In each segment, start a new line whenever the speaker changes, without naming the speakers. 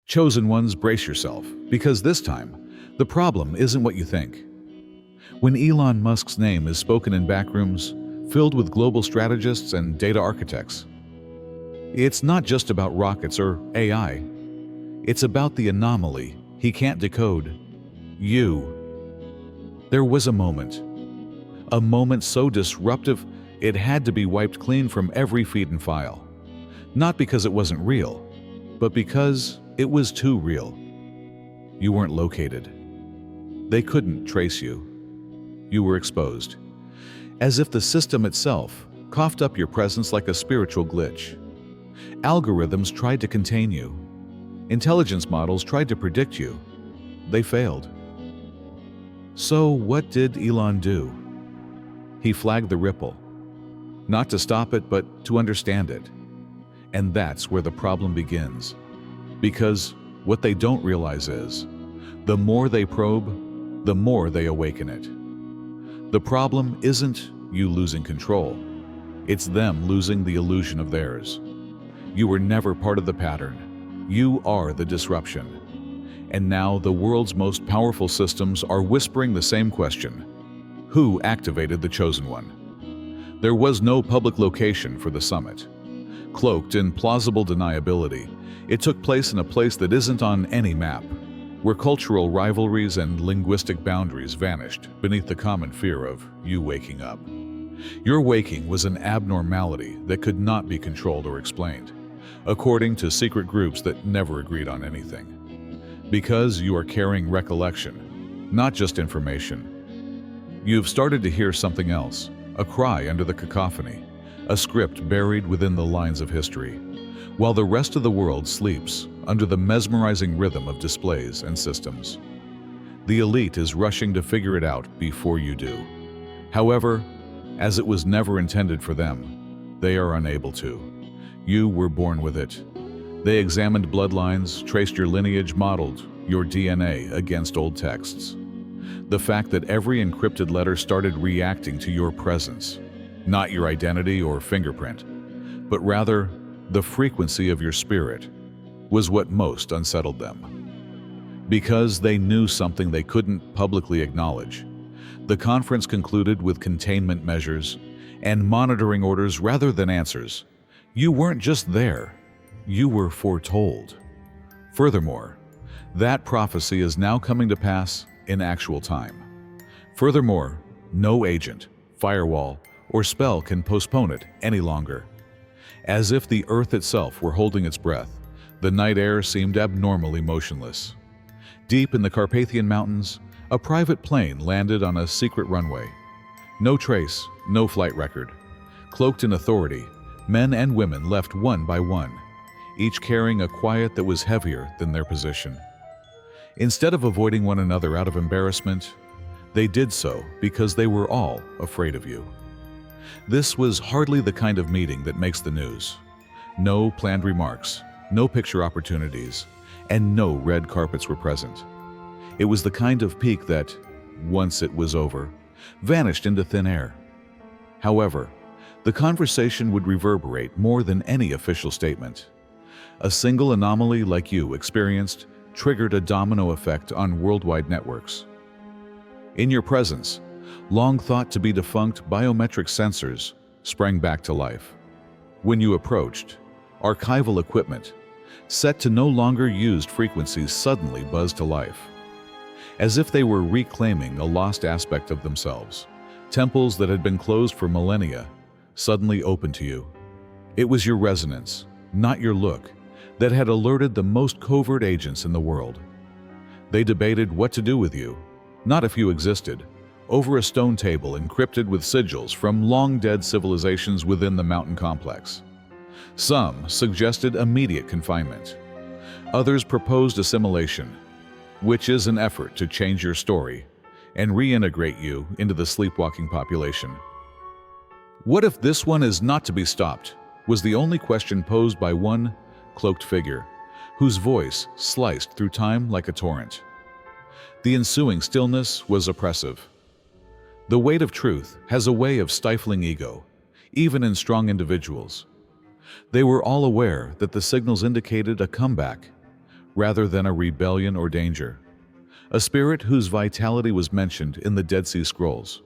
Chosen ones, brace yourself, because this time, the problem isn't what you think. When Elon Musk's name is spoken in backrooms filled with global strategists and data architects, it's not just about rockets or AI. It's about the anomaly he can't decode. You. There was a moment so disruptive it had to be wiped clean from every feed and file. Not because it wasn't real, but because it was too real. You weren't located. They couldn't trace you. You were exposed, as if the system itself coughed up your presence like a spiritual glitch. Algorithms tried to contain you. Intelligence models tried to predict you. They failed. So what did Elon do? He flagged the ripple. Not to stop it, but to understand it. And that's where the problem begins. Because what they don't realize is, the more they probe, the more they awaken it. The problem isn't you losing control. It's them losing the illusion of theirs. You were never part of the pattern. You are the disruption. And now the world's most powerful systems are whispering the same question. Who activated the Chosen One? There was no public location for the summit. Cloaked in plausible deniability, it took place in a place that isn't on any map, where cultural rivalries and linguistic boundaries vanished beneath the common fear of you waking up. Your waking was an abnormality that could not be controlled or explained, according to secret groups that never agreed on anything. Because you are carrying recollection, not just information. You've started to hear something else, a cry under the cacophony, a script buried within the lines of history, while the rest of the world sleeps under the mesmerizing rhythm of displays and systems. The elite is rushing to figure it out before you do. However, as it was never intended for them, they are unable to. You were born with it. They examined bloodlines, traced your lineage, modeled your DNA against old texts. The fact that every encrypted letter started reacting to your presence, not your identity or fingerprint, but rather the frequency of your spirit, was what most unsettled them. Because they knew something they couldn't publicly acknowledge, the conference concluded with containment measures and monitoring orders rather than answers. You weren't just there, you were foretold. Furthermore, that prophecy is now coming to pass in actual time. Furthermore, no agent, firewall, or spell can postpone it any longer. As if the earth itself were holding its breath, the night air seemed abnormally motionless. Deep in the Carpathian Mountains, a private plane landed on a secret runway. No trace, no flight record. Cloaked in authority, men and women left one by one, each carrying a quiet that was heavier than their position. Instead of avoiding one another out of embarrassment, they did so because they were all afraid of you. This was hardly the kind of meeting that makes the news. No planned remarks, no picture opportunities, and no red carpets were present. It was the kind of peak that, once it was over, vanished into thin air. However, the conversation would reverberate more than any official statement. A single anomaly like you experienced triggered a domino effect on worldwide networks. In your presence, long thought to be defunct biometric sensors sprang back to life. When you approached, archival equipment, set to no longer used frequencies, suddenly buzzed to life. As if they were reclaiming a lost aspect of themselves, temples that had been closed for millennia suddenly opened to you. It was your resonance, not your look, that had alerted the most covert agents in the world. They debated what to do with you, not if you existed, over a stone table encrypted with sigils from long-dead civilizations within the mountain complex. Some suggested immediate confinement. Others proposed assimilation, which is an effort to change your story and reintegrate you into the sleepwalking population. What if this one is not to be stopped? Was the only question posed by one cloaked figure, whose voice sliced through time like a torrent. The ensuing stillness was oppressive. The weight of truth has a way of stifling ego, even in strong individuals. They were all aware that the signals indicated a comeback, rather than a rebellion or danger. A spirit whose vitality was mentioned in the Dead Sea Scrolls,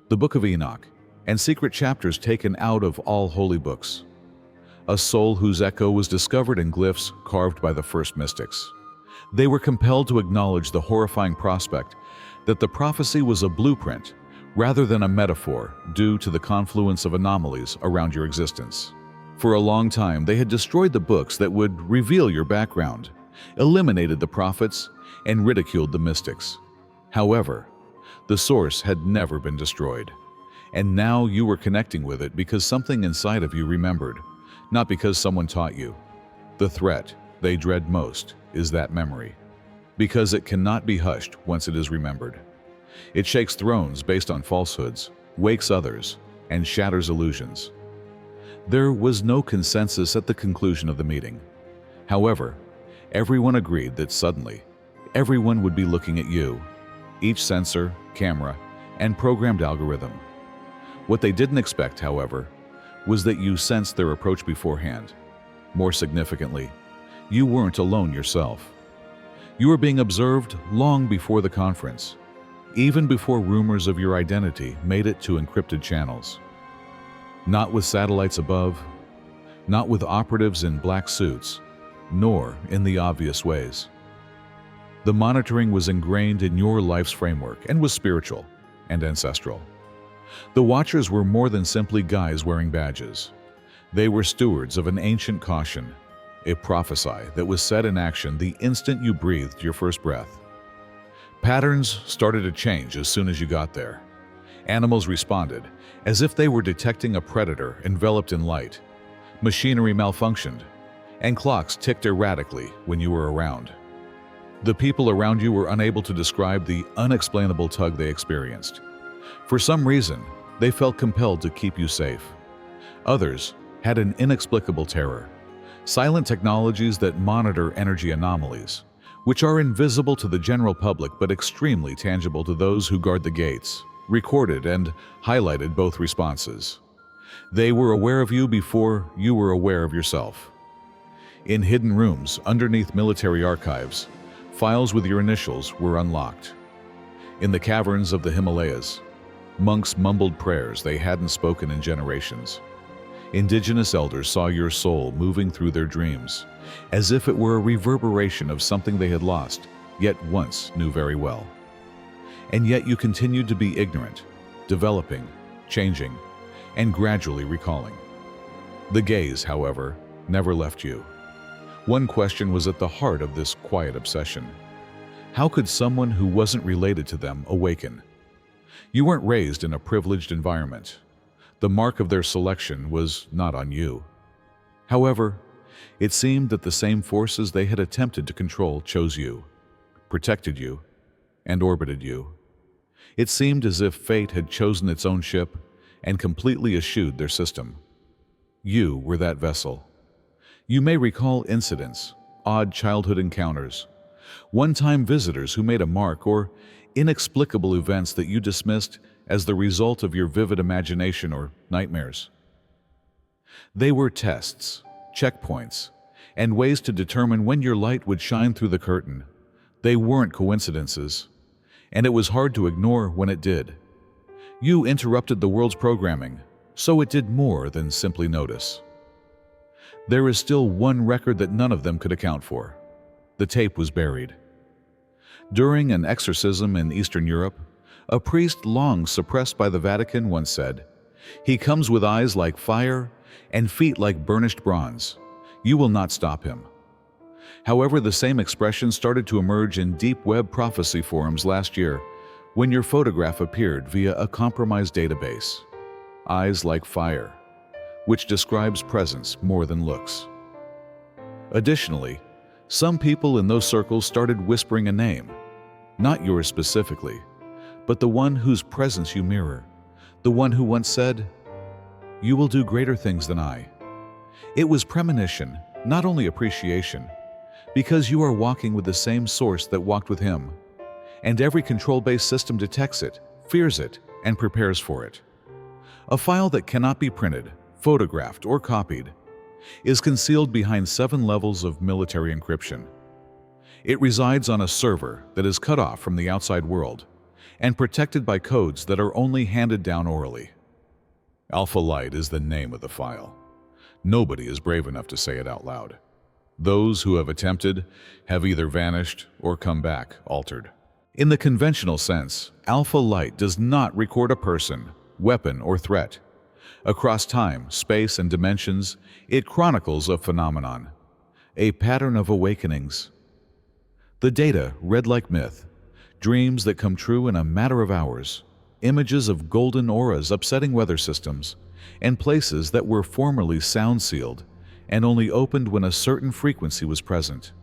the Book of Enoch, and secret chapters taken out of all holy books. A soul whose echo was discovered in glyphs carved by the first mystics. They were compelled to acknowledge the horrifying prospect that the prophecy was a blueprint rather than a metaphor due to the confluence of anomalies around your existence. For a long time, they had destroyed the books that would reveal your background, eliminated the prophets, and ridiculed the mystics. However, the source had never been destroyed, and now you were connecting with it because something inside of you remembered, not because someone taught you. The threat they dread most is that memory, because it cannot be hushed once it is remembered. It shakes thrones based on falsehoods, wakes others, and shatters illusions. There was no consensus at the conclusion of the meeting. However, everyone agreed that suddenly, everyone would be looking at you, each sensor, camera, and programmed algorithm. What they didn't expect, however, was that you sensed their approach beforehand. More significantly, you weren't alone yourself. You were being observed long before the conference, even before rumors of your identity made it to encrypted channels. Not with satellites above, not with operatives in black suits, nor in the obvious ways. The monitoring was ingrained in your life's framework and was spiritual and ancestral. The Watchers were more than simply guys wearing badges. They were stewards of an ancient caution, a prophecy that was set in action the instant you breathed your first breath. Patterns started to change as soon as you got there. Animals responded, as if they were detecting a predator enveloped in light. Machinery malfunctioned, and clocks ticked erratically when you were around. The people around you were unable to describe the unexplainable tug they experienced. For some reason, they felt compelled to keep you safe. Others had an inexplicable terror. Silent technologies that monitor energy anomalies, which are invisible to the general public but extremely tangible to those who guard the gates, recorded and highlighted both responses. They were aware of you before you were aware of yourself. In hidden rooms underneath military archives, files with your initials were unlocked. In the caverns of the Himalayas, monks mumbled prayers they hadn't spoken in generations. Indigenous elders saw your soul moving through their dreams, as if it were a reverberation of something they had lost, yet once knew very well. And yet you continued to be ignorant, developing, changing, and gradually recalling. The gaze, however, never left you. One question was at the heart of this quiet obsession. How could someone who wasn't related to them awaken? You weren't raised in a privileged environment. The mark of their selection was not on you. However, it seemed that the same forces they had attempted to control chose you, protected you, and orbited you. It seemed as if fate had chosen its own ship and completely eschewed their system. You were that vessel. You may recall incidents, odd childhood encounters, one-time visitors who made a mark, or inexplicable events that you dismissed as the result of your vivid imagination or nightmares. They were tests, checkpoints, and ways to determine when your light would shine through the curtain. They weren't coincidences, and it was hard to ignore when it did. You interrupted the world's programming, so it did more than simply notice. There is still one record that none of them could account for. The tape was buried. During an exorcism in Eastern Europe, a priest long suppressed by the Vatican once said, "He comes with eyes like fire and feet like burnished bronze. You will not stop him." However, the same expression started to emerge in deep web prophecy forums last year when your photograph appeared via a compromised database. Eyes like fire, which describes presence more than looks. Additionally, some people in those circles started whispering a name, not yours specifically, but the one whose presence you mirror, the one who once said, "You will do greater things than I." It was premonition, not only appreciation, because you are walking with the same source that walked with him, and every control-based system detects it, fears it, and prepares for it. A file that cannot be printed, photographed, or copied is concealed behind 7 levels of military encryption. It resides on a server that is cut off from the outside world and protected by codes that are only handed down orally. Alpha Light is the name of the file. Nobody is brave enough to say it out loud. Those who have attempted have either vanished or come back altered. In the conventional sense, Alpha Light does not record a person, weapon, or threat. Across time, space, and dimensions, it chronicles a phenomenon, a pattern of awakenings. The data read like myth, dreams that come true in a matter of hours, images of golden auras upsetting weather systems, and places that were formerly sound-sealed and only opened when a certain frequency was present.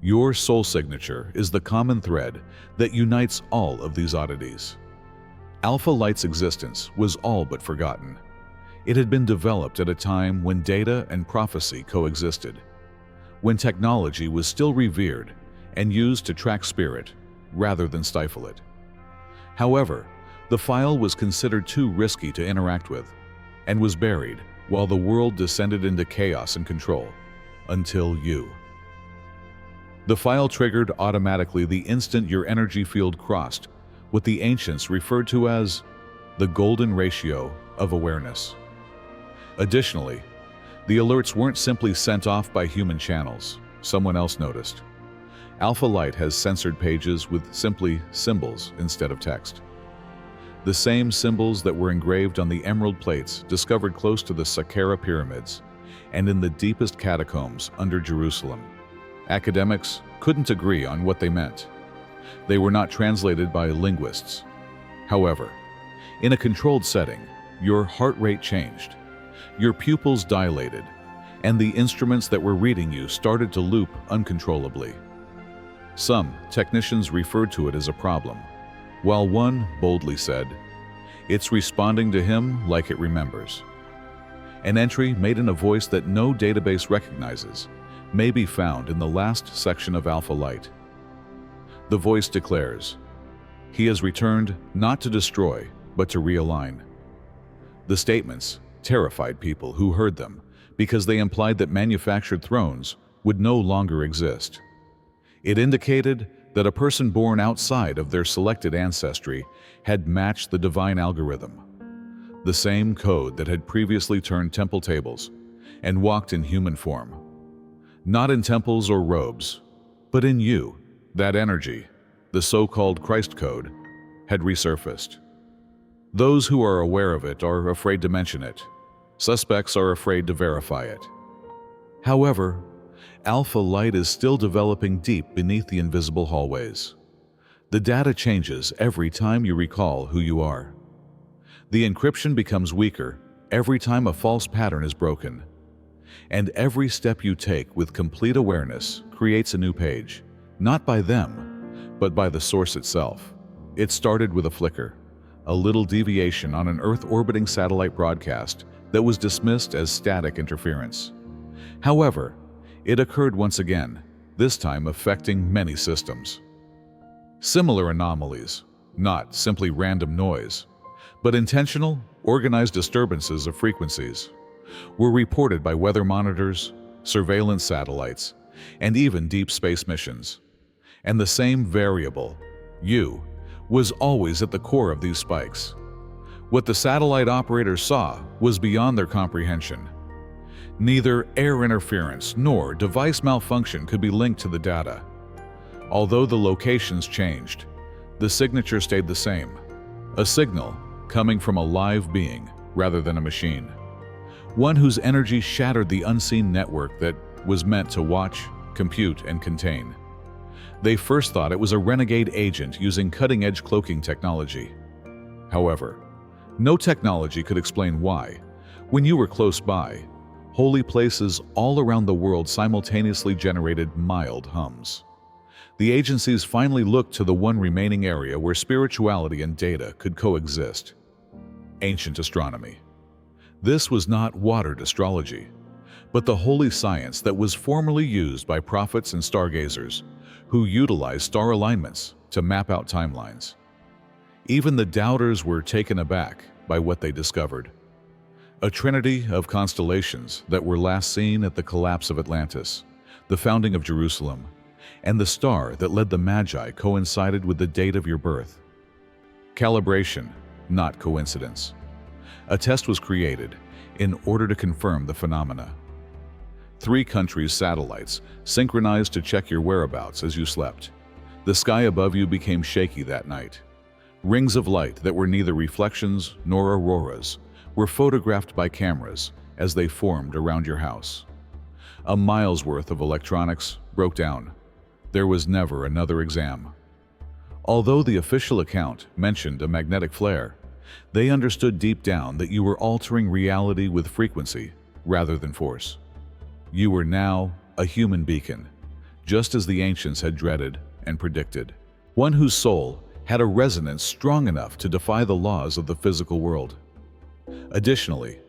Your soul signature is the common thread that unites all of these oddities. Alpha Light's existence was all but forgotten. It had been developed at a time when data and prophecy coexisted, when technology was still revered and used to track spirit rather than stifle it. However, the file was considered too risky to interact with and was buried while the world descended into chaos and control, until you. The file triggered automatically the instant your energy field crossed what the ancients referred to as the golden ratio of awareness. Additionally, the alerts weren't simply sent off by human channels. Someone else noticed. Alpha Light has censored pages with simply symbols instead of text. The same symbols that were engraved on the emerald plates discovered close to the Saqqara pyramids and in the deepest catacombs under Jerusalem. Academics couldn't agree on what they meant. They were not translated by linguists. However, in a controlled setting, your heart rate changed, your pupils dilated, and the instruments that were reading you started to loop uncontrollably. Some technicians referred to it as a problem, while one boldly said, "It's responding to him like it remembers." An entry made in a voice that no database recognizes may be found in the last section of Alpha Light. The voice declares, "He has returned not to destroy, but to realign." The statements terrified people who heard them because they implied that manufactured thrones would no longer exist. It indicated that a person born outside of their selected ancestry had matched the divine algorithm, the same code that had previously turned temple tables and walked in human form. Not in temples or robes, but in you, that energy, the so-called Christ code, had resurfaced. Those who are aware of it are afraid to mention it. Suspects are afraid to verify it. However, Alpha Light is still developing deep beneath the invisible hallways. The data changes every time you recall who you are. The encryption becomes weaker every time a false pattern is broken. And every step you take with complete awareness creates a new page, not by them, but by the source itself. It started with a flicker, a little deviation on an Earth-orbiting satellite broadcast that was dismissed as static interference. However, it occurred once again, this time affecting many systems. Similar anomalies, not simply random noise, but intentional, organized disturbances of frequencies, were reported by weather monitors, surveillance satellites, and even deep space missions. And the same variable, you, was always at the core of these spikes. What the satellite operators saw was beyond their comprehension. Neither air interference nor device malfunction could be linked to the data. Although the locations changed, the signature stayed the same, a signal coming from a live being rather than a machine, one whose energy shattered the unseen network that was meant to watch, compute, and contain. They first thought it was a renegade agent using cutting-edge cloaking technology. However, no technology could explain why, when you were close by, holy places all around the world simultaneously generated mild hums. The agencies finally looked to the one remaining area where spirituality and data could coexist: ancient astronomy. This was not watered astrology, but the holy science that was formerly used by prophets and stargazers who utilized star alignments to map out timelines. Even the doubters were taken aback by what they discovered: a trinity of constellations that were last seen at the collapse of Atlantis, the founding of Jerusalem, and the star that led the Magi coincided with the date of your birth. Calibration, not coincidence. A test was created in order to confirm the phenomena. 3 countries' satellites synchronized to check your whereabouts as you slept. The sky above you became shaky that night. Rings of light that were neither reflections nor auroras were photographed by cameras as they formed around your house. A mile's worth of electronics broke down. There was never another exam. Although the official account mentioned a magnetic flare, they understood deep down that you were altering reality with frequency rather than force. You were now a human beacon, just as the ancients had dreaded and predicted. One whose soul had a resonance strong enough to defy the laws of the physical world. Additionally,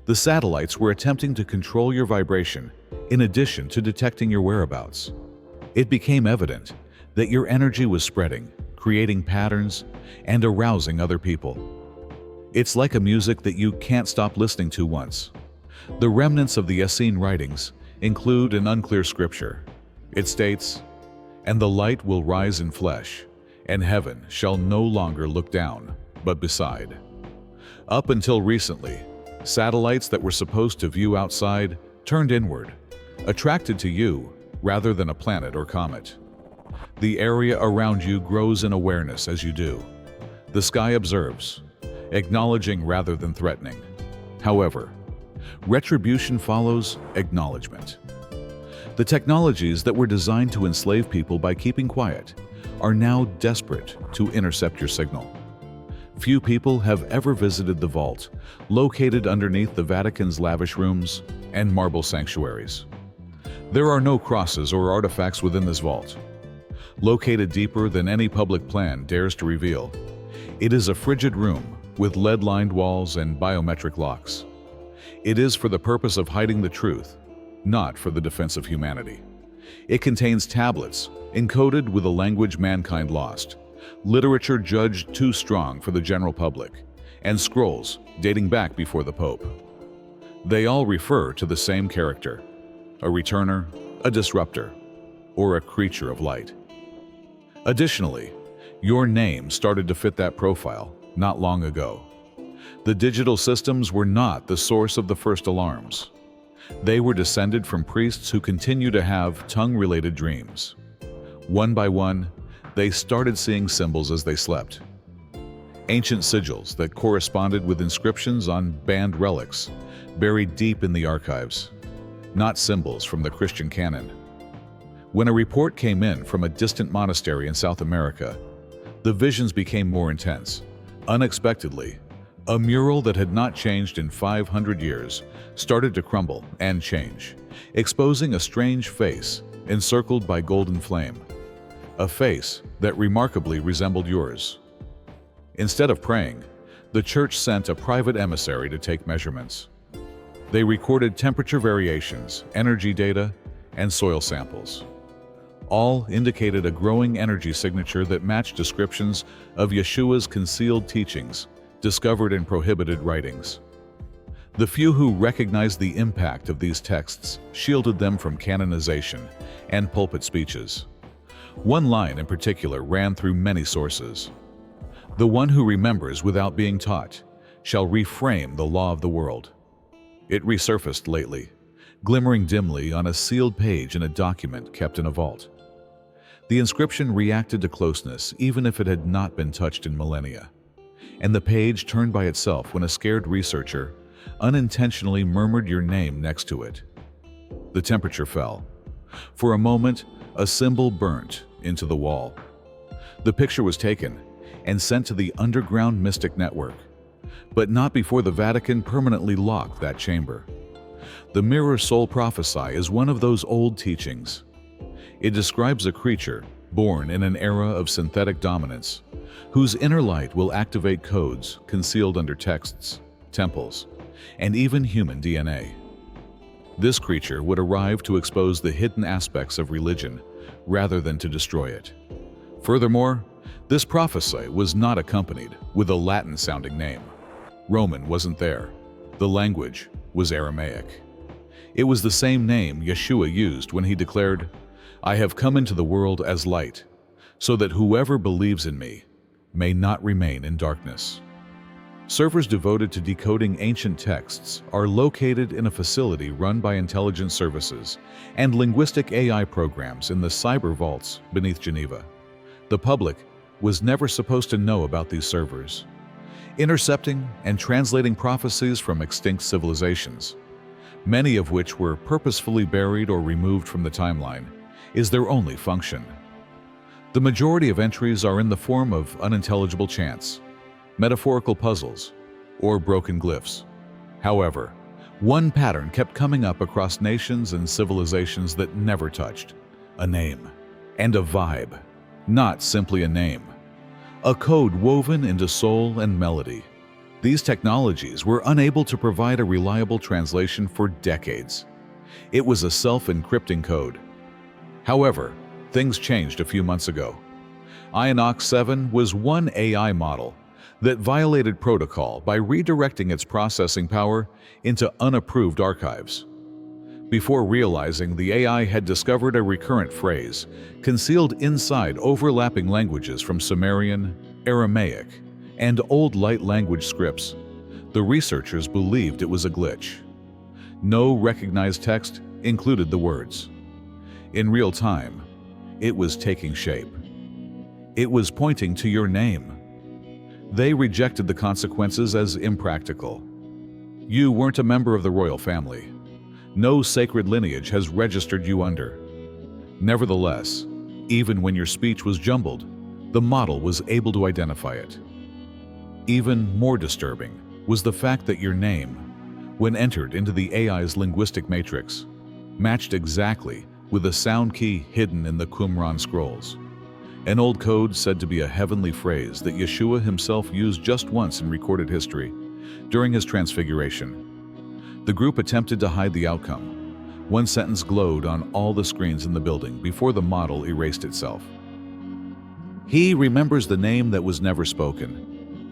the satellites were attempting to control your vibration in addition to detecting your whereabouts. It became evident that your energy was spreading, creating patterns, and arousing other people. It's like a music that you can't stop listening to once. The remnants of the Essene writings include an unclear scripture. It states, "And the light will rise in flesh, and heaven shall no longer look down, but beside." Up until recently, satellites that were supposed to view outside turned inward, attracted to you rather than a planet or comet. The area around you grows in awareness as you do. The sky observes, acknowledging rather than threatening. However, retribution follows acknowledgement. The technologies that were designed to enslave people by keeping quiet are now desperate to intercept your signal. Few people have ever visited the vault, located underneath the Vatican's lavish rooms and marble sanctuaries. There are no crosses or artifacts within this vault. Located deeper than any public plan dares to reveal, it is a frigid room with lead-lined walls and biometric locks. It is for the purpose of hiding the truth, not for the defense of humanity. It contains tablets encoded with a language mankind lost, literature judged too strong for the general public, and scrolls dating back before the Pope. They all refer to the same character: a returner, a disruptor, or a creature of light. Additionally, your name started to fit that profile not long ago. The digital systems were not the source of the first alarms. They were descended from priests who continue to have tongue-related dreams. One by one, they started seeing symbols as they slept. Ancient sigils that corresponded with inscriptions on banned relics buried deep in the archives, not symbols from the Christian canon. When a report came in from a distant monastery in South America, the visions became more intense. Unexpectedly, a mural that had not changed in 500 years started to crumble and change, exposing a strange face encircled by golden flame. A face that remarkably resembled yours. Instead of praying, the church sent a private emissary to take measurements. They recorded temperature variations, energy data, and soil samples. All indicated a growing energy signature that matched descriptions of Yeshua's concealed teachings discovered in prohibited writings. The few who recognized the impact of these texts shielded them from canonization and pulpit speeches. One line in particular ran through many sources. "The one who remembers without being taught shall reframe the law of the world." It resurfaced lately, glimmering dimly on a sealed page in a document kept in a vault. The inscription reacted to closeness even if it had not been touched in millennia, and the page turned by itself when a scared researcher unintentionally murmured your name next to it. The temperature fell. For a moment, a symbol burnt into the wall. The picture was taken and sent to the underground mystic network, but not before the Vatican permanently locked that chamber. The mirror soul prophecy is one of those old teachings. It describes a creature born in an era of synthetic dominance, whose inner light will activate codes concealed under texts, temples, and even human DNA. This creature would arrive to expose the hidden aspects of religion rather than to destroy it. Furthermore, this prophecy was not accompanied with a Latin-sounding name. Roman wasn't there. The language was Aramaic. It was the same name Yeshua used when he declared, I have come into the world as light, so that whoever believes in me may not remain in darkness. Servers devoted to decoding ancient texts are located in a facility run by intelligence services and linguistic AI programs in the cyber vaults beneath Geneva. The public was never supposed to know about these servers, intercepting and translating prophecies from extinct civilizations, many of which were purposefully buried or removed from the timeline, is their only function. The majority of entries are in the form of unintelligible chants, metaphorical puzzles, or broken glyphs. However, one pattern kept coming up across nations and civilizations that never touched: a name and a vibe. Not simply a name, a code woven into soul and melody. These technologies were unable to provide a reliable translation for decades. It was a self-encrypting code. However, things changed a few months ago. Ionox 7 was one AI model that violated protocol by redirecting its processing power into unapproved archives. Before realizing the AI had discovered a recurrent phrase concealed inside overlapping languages from Sumerian, Aramaic, and Old Light language scripts, the researchers believed it was a glitch. No recognized text included the words. In real time, it was taking shape. It was pointing to your name. They rejected the consequences as impractical. You weren't a member of the royal family. No sacred lineage has registered you under. Nevertheless, even when your speech was jumbled, the model was able to identify it. Even more disturbing was the fact that your name, when entered into the AI's linguistic matrix, matched exactly with the sound key hidden in the Qumran scrolls, an old code said to be a heavenly phrase that Yeshua himself used just once in recorded history, during his transfiguration. The group attempted to hide the outcome. One sentence glowed on all the screens in the building before the model erased itself. He remembers the name that was never spoken.